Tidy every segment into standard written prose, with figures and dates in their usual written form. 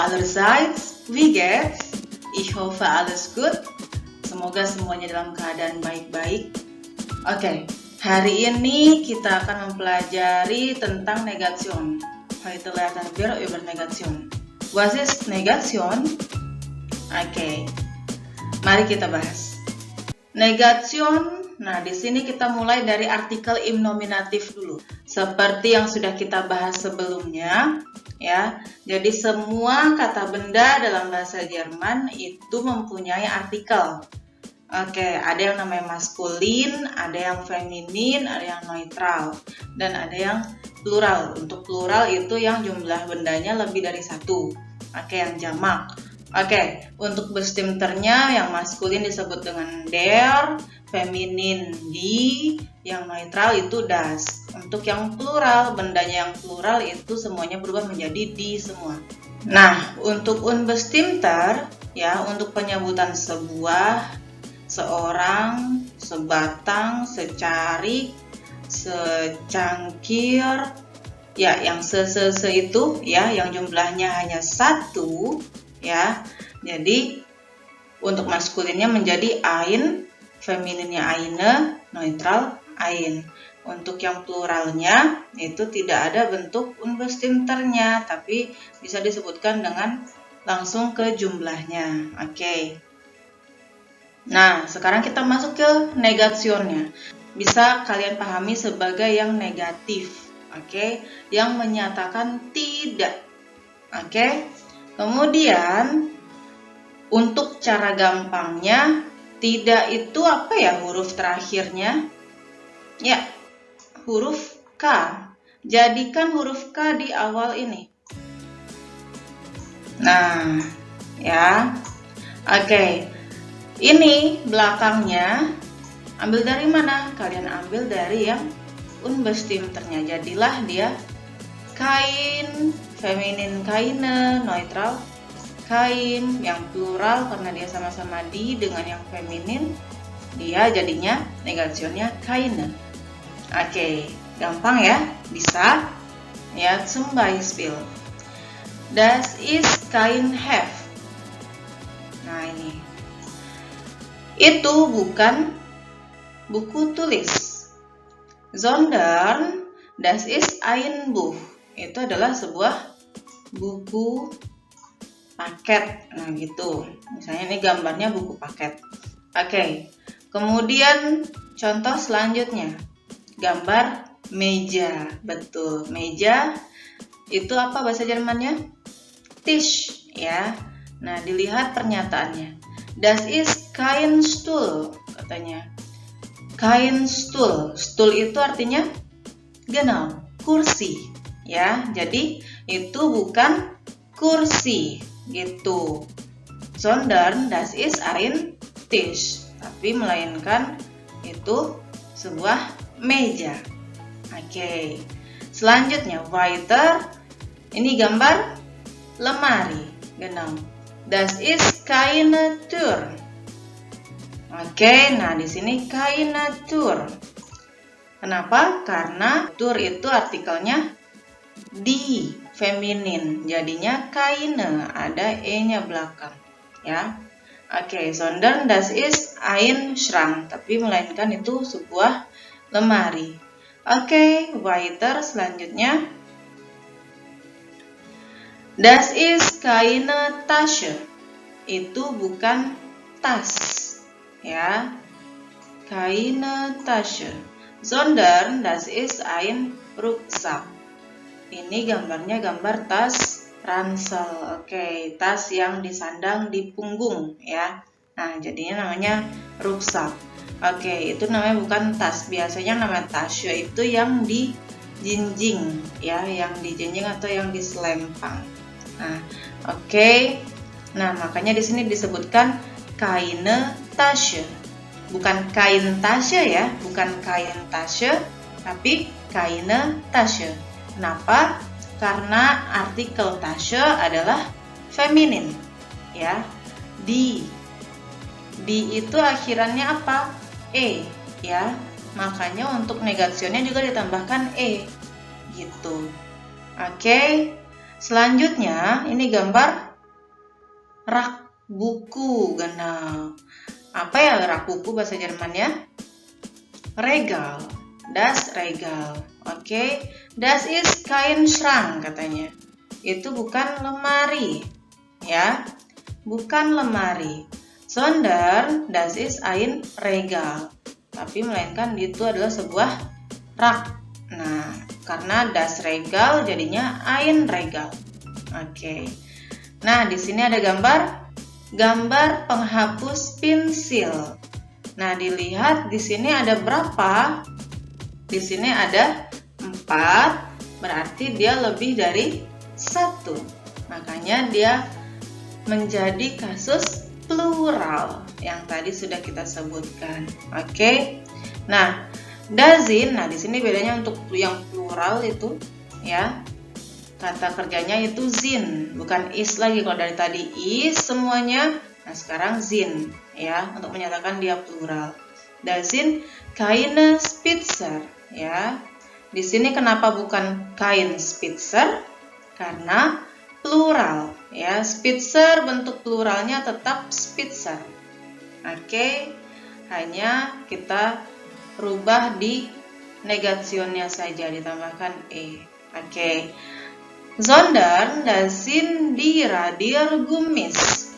allerseits, wie geht's? Ich hoffe alles gut. Semoga semuanya dalam keadaan baik-baik. Oke, hari ini kita akan mempelajari tentang Negation. Heute lernen wir über Negation. Was ist Negation? Oke, mari kita bahas. Negation, nah di sini kita mulai dari artikel im nominatif dulu. Seperti yang sudah kita bahas sebelumnya, ya. Jadi semua kata benda dalam bahasa Jerman itu mempunyai artikel. Oke, ada yang namanya maskulin, ada yang feminin, ada yang neutral, dan ada yang plural. Untuk plural itu yang jumlah bendanya lebih dari satu. Oke, yang jamak. Oke, untuk bestimmternya yang maskulin disebut dengan der, feminin die, yang neutral itu das. Untuk yang plural, bendanya yang plural itu semuanya berubah menjadi die semua. Nah, untuk unbestimmter, ya, untuk penyebutan sebuah, seorang, sebatang, secarik, secangkir, ya, yang se itu, ya, yang jumlahnya hanya satu, ya. Jadi untuk maskulinnya menjadi ein, femininnya eine, neutral ein. Untuk yang pluralnya itu tidak ada bentuk unbestimmternya, tapi bisa disebutkan dengan langsung ke jumlahnya. Oke. Nah, sekarang kita masuk ke negationnya. Bisa kalian pahami sebagai yang negatif, oke, yang menyatakan tidak. Oke. Kemudian untuk cara gampangnya, tidak itu apa ya huruf terakhirnya? Ya, huruf K. Jadikan huruf K di awal ini. Nah, ya. Oke. Ini belakangnya ambil dari mana? Kalian ambil dari yang unbestimmternya. Jadilah dia kein, feminin keine, neutral kein, yang plural karena dia sama-sama die dengan yang feminin, dia jadinya negationnya keine. Oke, gampang ya? Bisa? Ya, zum Beispiel. Das ist kein Heft. Nah, ini. Itu bukan buku tulis. Sondern das ist ein Buch. Itu adalah sebuah buku paket. Nah, gitu. Misalnya ini gambarnya buku paket. Oke. Kemudian contoh selanjutnya. Gambar meja. Betul. Meja itu apa bahasa Jermannya? Tisch, ya. Nah, dilihat pernyataannya. Das ist kein Stuhl, katanya. Kein Stuhl. Stuhl itu artinya genau, kursi, ya. Jadi itu bukan kursi, gitu. Sondern das ist ein Tisch, tapi melainkan itu sebuah meja. Oke. Selanjutnya weiter. Ini gambar lemari, genau. Das ist keine Tür. Oke, nah di sini keine Tür. Kenapa? Karena Tür itu artikelnya die, feminin. Jadinya keine, ada e-nya belakang, ya. Oke, sondern das ist ein Schrank, tapi melainkan itu sebuah lemari. Oke, weiter selanjutnya. Das ist keine Tasche. Itu bukan tas, ya. Keine Tasche. Sondern das ist ein Rucksack. Ini gambarnya gambar tas ransel. Oke, tas yang disandang di punggung, ya. Nah, jadinya namanya rucksack. Oke, itu namanya bukan tas. Biasanya namanya Tasche itu yang dijinjing, ya, yang dijinjing atau yang diselempang. Nah, oke. Nah, makanya di sini disebutkan keine Tasche. Bukan kain Tasche, ya, bukan kain Tasche, tapi keine Tasche. Kenapa? Karena artikel Tasche adalah feminin, ya. Die itu akhirannya apa? E, ya. Makanya untuk negationnya juga ditambahkan e, gitu. Oke. Selanjutnya, ini gambar rak buku, genau. Apa ya rak buku bahasa Jermannya? Regal. Das Regal. Oke. Das ist kein Schrank katanya. Itu bukan lemari. Ya. Bukan lemari. Sondern das ist ein Regal. Tapi melainkan itu adalah sebuah rak. Nah, karena das Regal jadinya ein Regal. Oke. Nah, di sini ada gambar penghapus pensil. Nah, dilihat di sini ada berapa? Di sini ada 4, berarti dia lebih dari 1. Makanya dia menjadi kasus plural yang tadi sudah kita sebutkan. Oke. Nah, dazin, nah di sini bedanya untuk yang plural itu ya. Kata kerjanya itu zin, bukan is lagi. Kalau dari tadi is semuanya, nah sekarang zin ya, untuk menyatakan dia plural. Dazin keine Spitzer ya. Di sini kenapa bukan kein Spitzer? Karena plural ya. Spitzer bentuk pluralnya tetap Spitzer. Oke. Hanya kita rubah di negationnya saja, ditambahkan e. Oke. Sondern das sind die Radiergummis.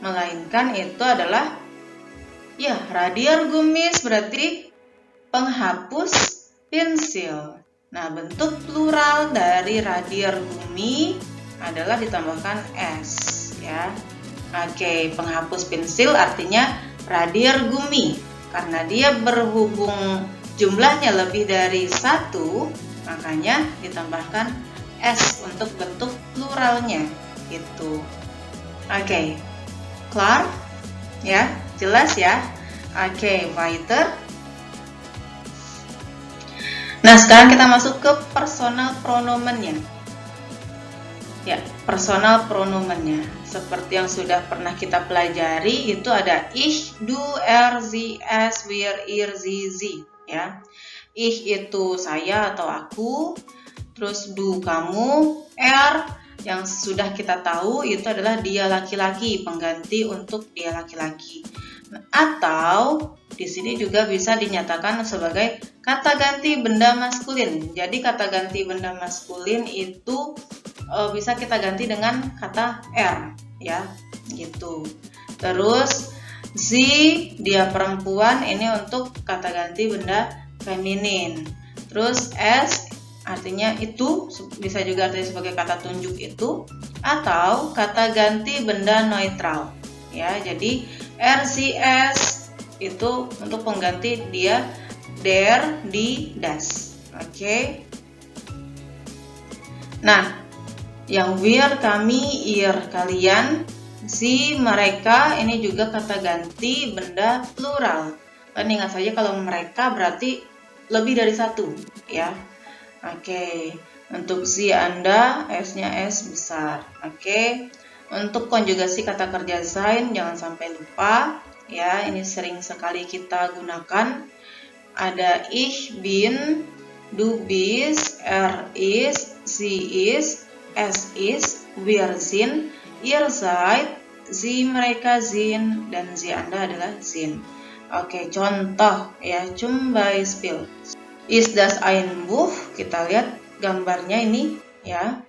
Melainkan itu adalah ya, Radiergummis berarti penghapus pensil. Nah, bentuk plural dari Radiergummi adalah ditambahkan s ya. Oke, penghapus pensil artinya Radiergummi. Karena dia berhubung jumlahnya lebih dari 1, makanya ditambahkan S untuk bentuk pluralnya gitu. Oke. Klar? Ya, jelas ya? Oke, weiter. Nah, sekarang kita masuk ke personal pronomennya. Ya, personal pronomennya. Seperti yang sudah pernah kita pelajari, itu ada ich, du, sie, es, wir, ihr, sie, ya. Ich itu saya atau aku. Terus du kamu, yang sudah kita tahu itu adalah dia laki-laki, pengganti untuk dia laki-laki. Atau di sini juga bisa dinyatakan sebagai kata ganti benda maskulin. Jadi kata ganti benda maskulin itu bisa kita ganti dengan kata ya, gitu. Terus sie dia perempuan, ini untuk kata ganti benda feminin. Terus s artinya itu, bisa juga artinya sebagai kata tunjuk itu, atau kata ganti benda neutral ya. Jadi RCS itu untuk pengganti dia der, die, das. Oke. Nah, yang wir kami, ihr kalian, sie mereka, ini juga kata ganti benda plural. Dan ingat saja kalau mereka berarti lebih dari 1 ya. Oke, untuk si Anda, S-nya S besar. Oke, untuk konjugasi kata kerja sein, jangan sampai lupa. Ya, ini sering sekali kita gunakan. Ada ich bin, du bist, ist, sie ist, es ist, wir sind, ihr seid, sie mereka sind, dan sie Anda adalah sind. Oke, contoh ya, zum Beispiel. Ist das ein Buch? Kita lihat gambarnya ini ya.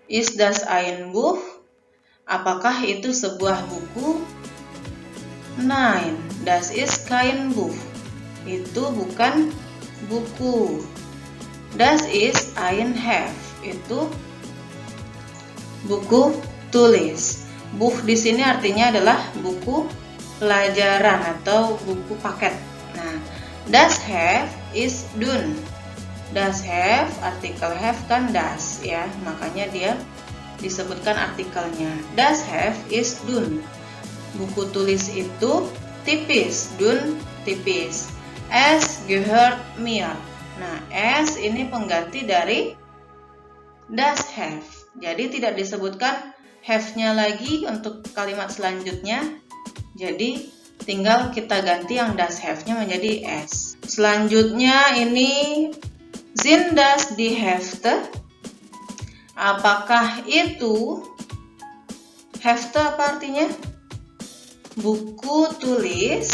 Ist das ein Buch? Apakah itu sebuah buku? Nein, das ist kein Buch. Itu bukan buku. Das ist ein Heft. Itu buku tulis. Buch di sini artinya adalah buku pelajaran atau buku paket. Nah, das Heft is dun. Das Heft, artikel Heft kan das ya, makanya dia disebutkan artikelnya. Das Heft is dun. Buku tulis itu tipis, dun tipis. Es gehört mir. Nah, es ini pengganti dari das Heft. Jadi tidak disebutkan have-nya lagi untuk kalimat selanjutnya. Jadi tinggal kita ganti yang das Have-nya menjadi S. Selanjutnya ini sind das die Hefte? Apakah itu Hefte apa artinya? Buku tulis,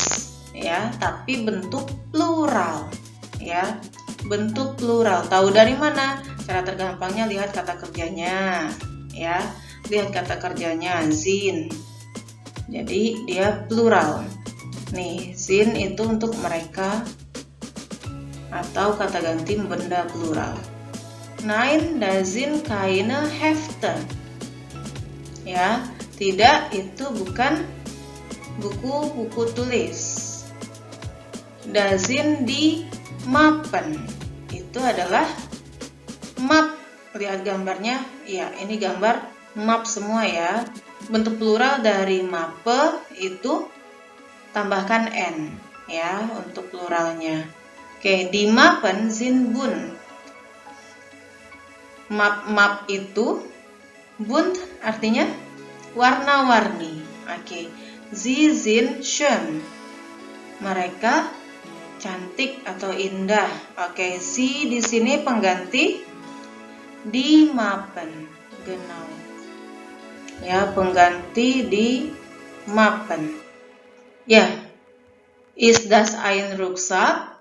ya, tapi bentuk plural, ya. Bentuk plural. Tahu dari mana? Cara tergampangnya lihat kata kerjanya, ya. Lihat kata kerjanya, Zin. Jadi dia plural. Nih, Zin itu untuk mereka atau kata ganti benda plural. Nein, das sind keine Hefte. Ya, tidak, itu bukan buku-buku tulis. Das sind die Mappen. Itu adalah map. Lihat gambarnya. Ya, ini gambar map semua ya. Bentuk plural dari mappe itu tambahkan n ya untuk pluralnya. Oke, die Mappen sind bunt. Map itu bunt artinya warna-warni. Oke, sie sind schön. Mereka cantik atau indah. Oke, sie di sini pengganti die Mappen. Genau. Ya, pengganti di Mappen. Ya, ist das ein Rucksack?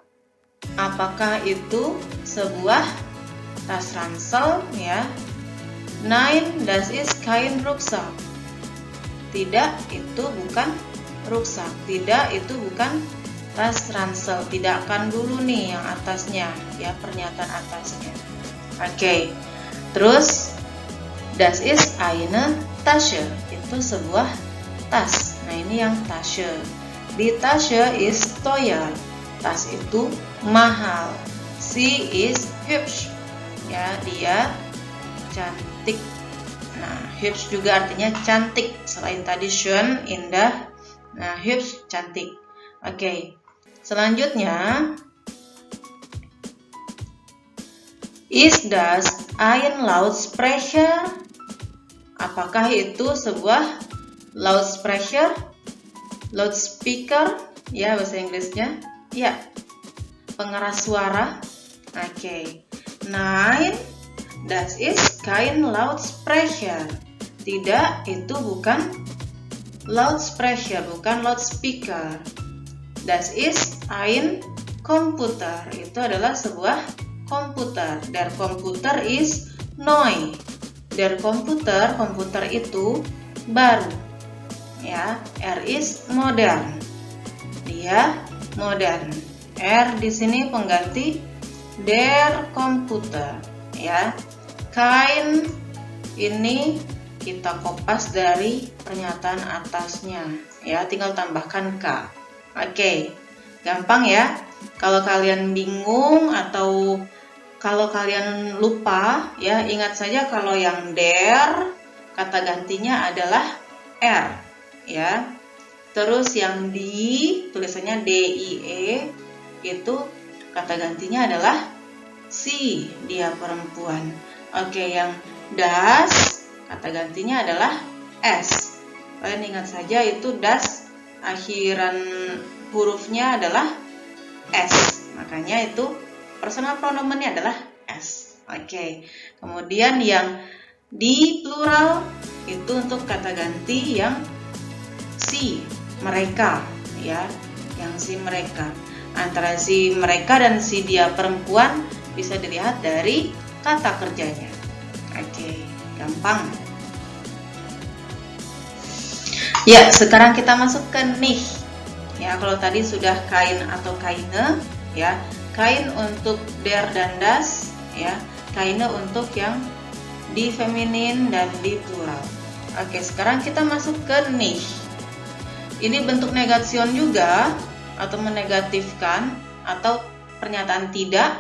Apakah itu sebuah tas ransel? Ya. Nein, das ist kein Rucksack. Tidak, itu bukan rucksack. Tidak, itu bukan tas ransel. Tidakkan dulu nih yang atasnya, ya, pernyataan atasnya. Oke. Terus das ist eine Tasche. Itu sebuah tas. Nah, ini yang Tasche. Die Tasche ist teuer. Tas itu mahal. Sie ist hübsch. Ya, dia cantik. Nah, hübsch juga artinya cantik. Selain tadi schön, indah. Nah, hübsch, cantik. Oke. Selanjutnya, ist das ein Lautsprecher? Apakah itu sebuah Lautsprecher? Loudspeaker? Ya, bahasa Inggrisnya. Ya, pengeras suara. Oke. Nein, das ist kein Lautsprecher. Tidak, itu bukan Lautsprecher, bukan loudspeaker. Das ist ein Computer. Itu adalah sebuah komputer. Der Computer ist neu. Der Computer, komputer itu baru. Ya, ist modern. Dia modern. Di sini pengganti der Computer, ya. Kein ini kita kopas dari pernyataan atasnya, ya. Tinggal tambahkan k. Oke, gampang ya. Kalau kalian bingung atau kalau kalian lupa, ya, ingat saja kalau yang der kata gantinya adalah r, ya. Terus yang di tulisannya DIE itu kata gantinya adalah si, dia perempuan. Oke, yang das kata gantinya adalah s. Kalian ingat saja itu das akhiran hurufnya adalah s. Makanya itu personal pronomennya adalah s. Oke. Kemudian yang di plural itu untuk kata ganti yang si, mereka, ya, yang si mereka. Antara si mereka dan si dia perempuan bisa dilihat dari kata kerjanya. Oke, gampang. Ya, sekarang kita masuk ke nih. Ya, kalau tadi sudah kain atau kaine, ya. Kain untuk der dan das, ya. Kaine untuk yang di feminin dan di plural. Oke, sekarang kita masuk ke nih. Ini bentuk negation juga atau menegatifkan atau pernyataan tidak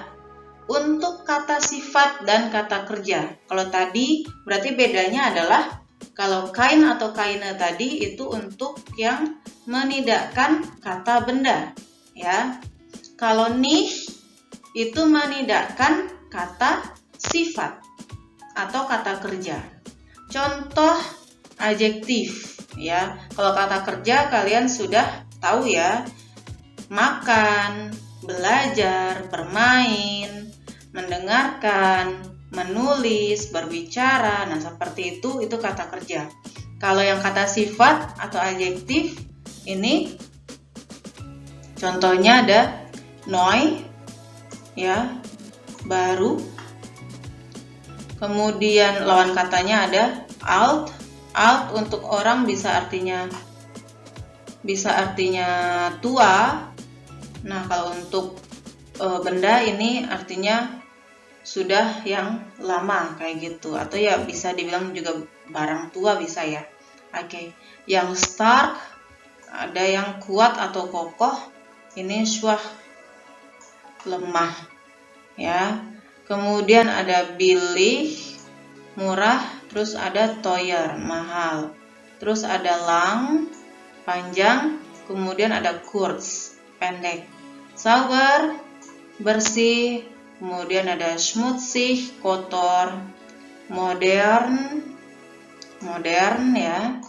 untuk kata sifat dan kata kerja. Kalau tadi berarti bedanya adalah kalau kain atau kaine tadi itu untuk yang menidakkan kata benda, ya. Kalau nih itu menidakkan kata sifat atau kata kerja. Contoh adjektif, ya. Kalau kata kerja kalian sudah tahu ya. Makan, belajar, bermain, mendengarkan, menulis, berbicara. Nah, seperti itu kata kerja. Kalau yang kata sifat atau adjektif ini contohnya ada neu, ya, baru. Kemudian lawan katanya ada alt. Alt untuk orang bisa artinya tua. Nah, kalau untuk benda ini artinya sudah yang lama kayak gitu, atau ya bisa dibilang juga barang tua bisa ya. Oke. Yang stark ada yang kuat atau kokoh, ini schwach, lemah ya. Kemudian ada billig, murah, terus ada teuer, mahal. Terus ada lang, panjang, kemudian ada kurz, pendek. Sauber, bersih, kemudian ada schmutzig, kotor. Modern ya.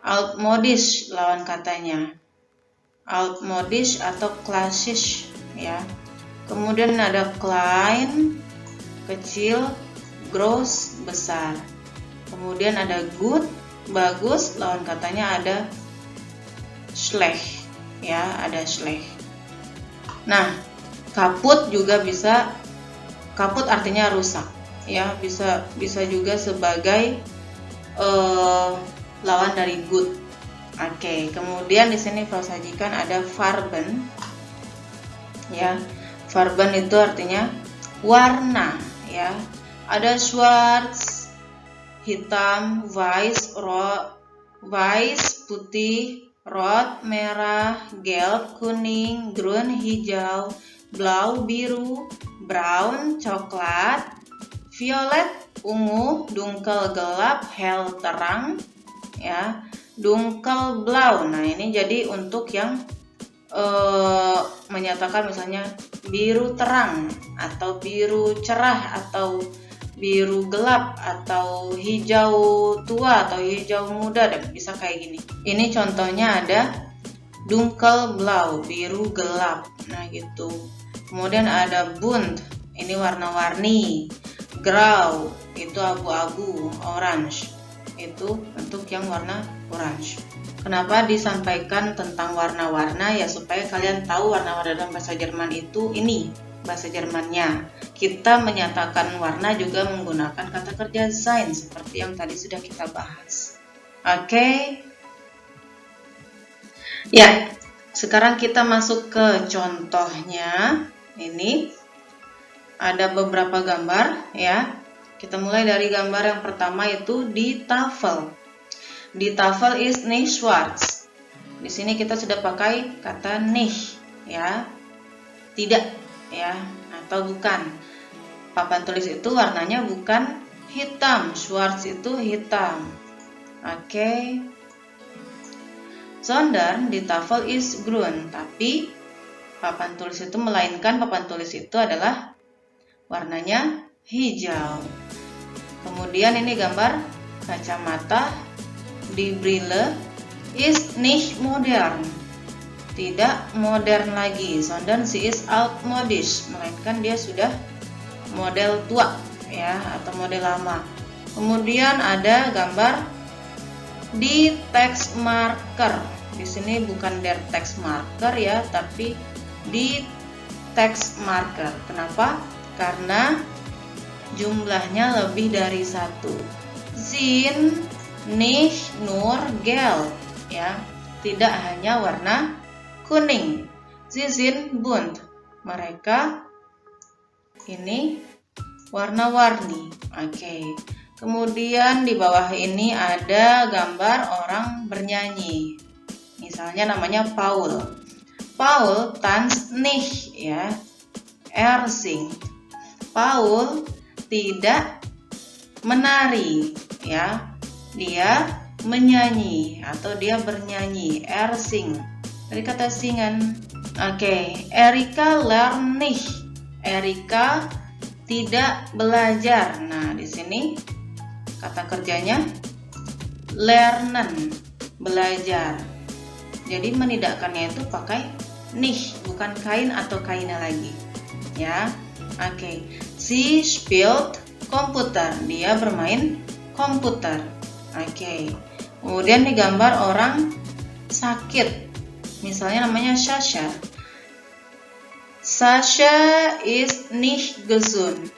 Altmodisch lawan katanya. Altmodisch atau klassisch ya. Kemudian ada klein, kecil, gross, besar. Kemudian ada good, bagus, lawan katanya ada schlecht ya, ada schlecht. Nah, kaput juga bisa, kaput artinya rusak ya, bisa juga sebagai lawan dari good. Oke, kemudian di sini saya sajikan ada farben ya. Farben itu artinya warna ya. Ada schwarz, hitam, weiß, putih, rot, merah, gelb, kuning, grün, hijau, blau, biru, brown, coklat, violet, ungu, dunkel, gelap, hell, terang ya, dunkel, blau. Nah, ini jadi untuk yang menyatakan misalnya biru terang atau biru cerah atau biru gelap atau hijau tua atau hijau muda, dan bisa kayak gini. Ini contohnya ada dunkel blau, biru gelap. Nah, gitu. Kemudian ada bunt, ini warna-warni. Grau itu abu-abu, orange itu untuk yang warna orange. Kenapa disampaikan tentang warna-warna? Ya supaya kalian tahu warna-warna dalam bahasa Jerman itu ini bahasa Jermannya. Kita menyatakan warna juga menggunakan kata kerja sein seperti yang tadi sudah kita bahas. Oke. Ya, sekarang kita masuk ke contohnya. Ini ada beberapa gambar ya. Kita mulai dari gambar yang pertama itu di tafel. Di tafel is nicht schwarz. Di sini kita sudah pakai kata nicht ya. Tidak ya, atau bukan. Papan tulis itu warnanya bukan hitam, schwarz itu hitam. Oke. Sondern die Tafel ist grün, tapi papan tulis itu melainkan papan tulis itu adalah warnanya hijau. Kemudian ini gambar kacamata. Die Brille ist nicht modern. Tidak modern lagi, sondern sie ist altmodisch, melainkan dia sudah model tua ya, atau model lama. Kemudian ada gambar di text marker. Di sini bukan der text marker ya, tapi di text marker. Kenapa? Karena jumlahnya lebih dari satu. Sind nicht nur gelb ya, tidak hanya warna kuning. Sie sind bunt. Mereka ini warna-warni. Oke. Kemudian di bawah ini ada gambar orang bernyanyi. Misalnya namanya Paul. Paul tanzt nicht ya. Singt. Paul tidak menari ya. Dia menyanyi atau dia bernyanyi. Singt. Dari kata singen. Oke. Erika lernt nicht. Erika tidak belajar. Nah, di sini kata kerjanya lernen, belajar. Jadi menidakkannya itu pakai nicht, bukan kain atau kaina lagi. Ya. Oke. Sie spielt komputer. Dia bermain komputer. Oke. Kemudian digambar orang sakit. Misalnya namanya Sasha. Sasha is nicht gesund.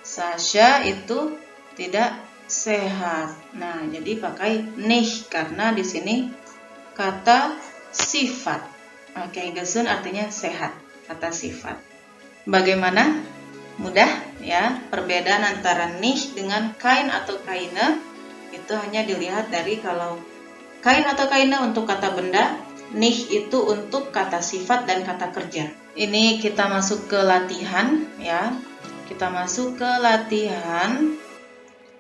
Sasha itu tidak sehat. Nah, jadi pakai nicht karena di sini kata sifat. Oke, gesund artinya sehat, kata sifat. Bagaimana? Mudah ya. Perbedaan antara nicht dengan kein atau keine itu hanya dilihat dari kalau kein atau keine untuk kata benda, nicht itu untuk kata sifat dan kata kerja. Ini kita masuk ke latihan ya. Kita masuk ke latihan.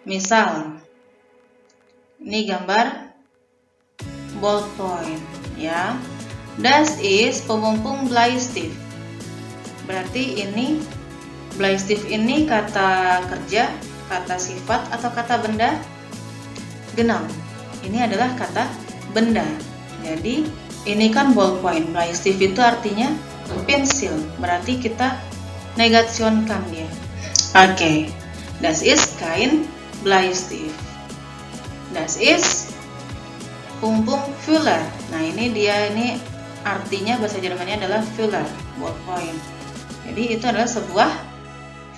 Misal, ini gambar ballpoint ya. Das ist Pumumpung Bleistift. Berarti ini Bleistift ini kata kerja, kata sifat atau kata benda? Genau. Ini adalah kata benda. Jadi ini kan ballpoint. Bleistift itu artinya pensil. Berarti kita negasionkan dia. Oke. Das ist kein Bleistift. Das ist Füller. Nah, ini artinya bahasa Jermannya adalah Füller, ballpoint. Jadi itu adalah sebuah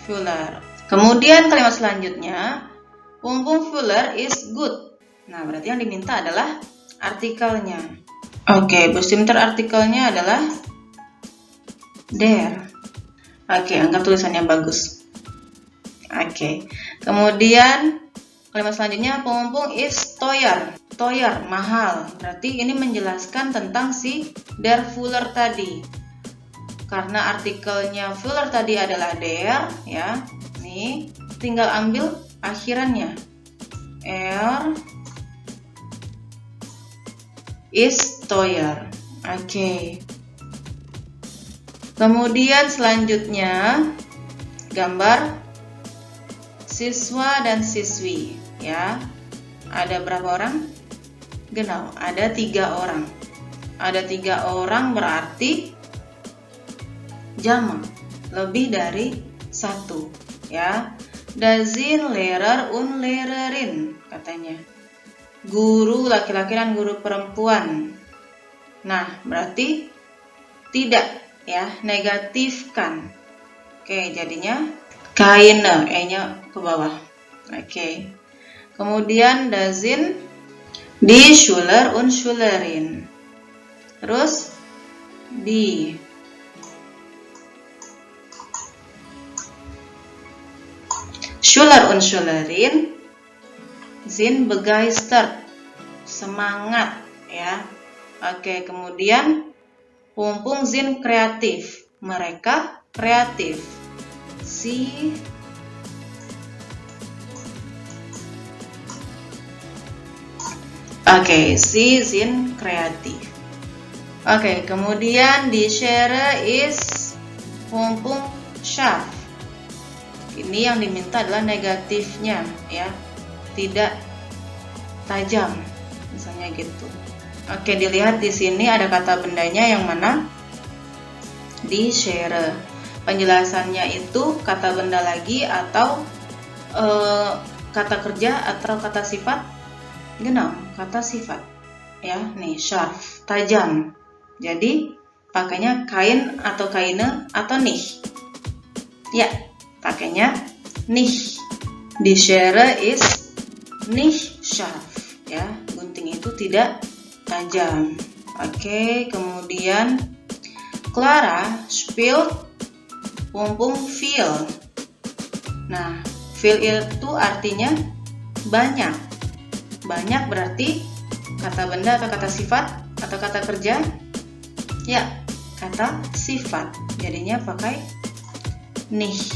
Füller. Kemudian kalimat selanjutnya, Füller is good. Nah, berarti yang diminta adalah artikelnya. Oke, bestimmter artikelnya adalah der. Oke, anggap tulisannya bagus. Oke. Kemudian kalimat selanjutnya, Pumumpung is teuer. Teuer, mahal. Berarti ini menjelaskan tentang si der Füller tadi. Karena artikelnya Füller tadi adalah der, ya. Nih, tinggal ambil akhirannya. Is teuer. Oke. Kemudian selanjutnya gambar siswa dan siswi, ya. Ada berapa orang? Genau, ada 3 orang. Ada 3 orang berarti jamak, lebih dari 1, ya. Da sind Lehrer und Lehrerin, katanya. Guru laki-laki dan guru perempuan. Nah, berarti tidak, ya, negatifkan. Oke, jadinya keine, e-nya ke bawah. Oke. Kemudian da sind die Schüler und Schülerin. Terus die Schüler und Schülerin sind begeistert, semangat, ya. Oke, kemudian Pumumpung sind kreatif, mereka kreatif. Sie sind kreatif. Oke, kemudian die Schere ist Pumumpung scharf. Ini yang diminta adalah negatifnya, ya. Tidak tajam, misalnya gitu. Oke, dilihat di sini ada kata bendanya yang mana? Die Schere. Penjelasannya itu kata benda lagi atau kata kerja atau kata sifat? Genau, kata sifat. Ya, nih scharf, tajam. Jadi pakainya kain atau keine atau nicht. Ya, pakainya nicht. Die Schere ist nicht scharf. Ya, gunting itu tidak tajam. Oke, kemudian Clara spielt Pumumpung viel. Nah, viel itu artinya banyak. Banyak berarti kata benda atau kata sifat atau kata kerja? Ya, kata sifat. Jadinya pakai nicht.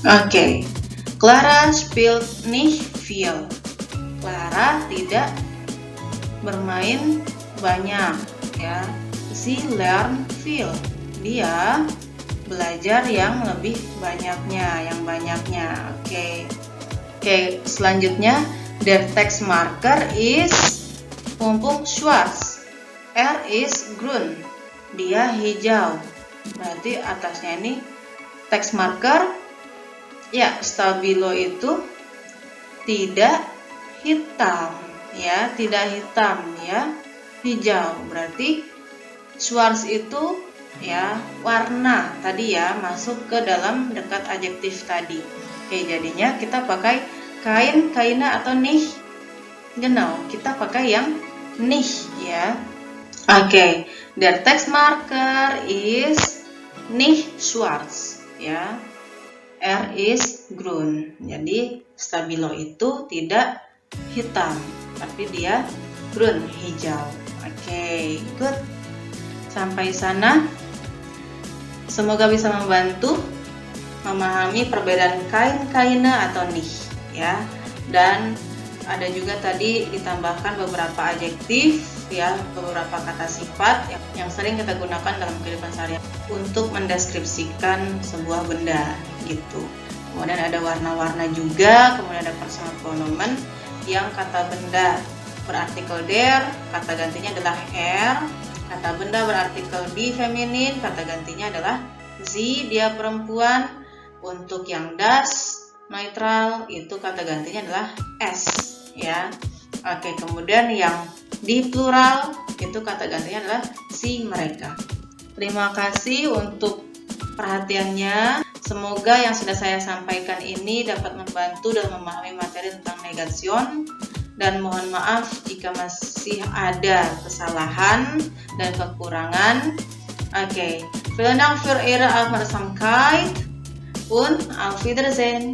Oke. Clara spielt nicht viel. Clara tidak bermain banyak, ya. Sie lernt viel. Dia belajar yang lebih banyaknya, yang banyaknya. Oke, selanjutnya der Textmarker is Pumumpung schwarz. Is grün. Dia hijau. Berarti atasnya ini Textmarker. Ya, stabilo itu tidak hitam. ya, tidak hitam ya, hijau. Berarti schwarz itu ya warna tadi ya, masuk ke dalam dekat adjektif tadi. Oke, jadinya kita pakai kain, kaina atau nicht. Genau, kita pakai yang nicht ya. Oke, der Textmarker is nicht schwarz ya. Er is grün. Jadi stabilo itu tidak hitam, tapi dia grün, hijau. Oke, good. Sampai sana semoga bisa membantu memahami perbedaan kain, kaina atau nicht ya. Dan ada juga tadi ditambahkan beberapa adjektif ya, beberapa kata sifat yang sering kita gunakan dalam kehidupan sehari-hari untuk mendeskripsikan sebuah benda gitu. Kemudian ada warna-warna juga, kemudian ada personal pronomen yang kata benda berartikel der, kata gantinya adalah er. Kata benda berartikel di feminin, kata gantinya adalah sie, dia perempuan. Untuk yang das, neutral, itu kata gantinya adalah s ya. Oke, kemudian yang di plural itu kata gantinya adalah si, mereka. Terima kasih untuk perhatiannya. Semoga yang sudah saya sampaikan ini dapat membantu dalam memahami materi tentang negation. Dan mohon maaf jika masih ada kesalahan dan kekurangan. Oke, vielen Dank für Ihre Aufmerksamkeit und auf Wiedersehen.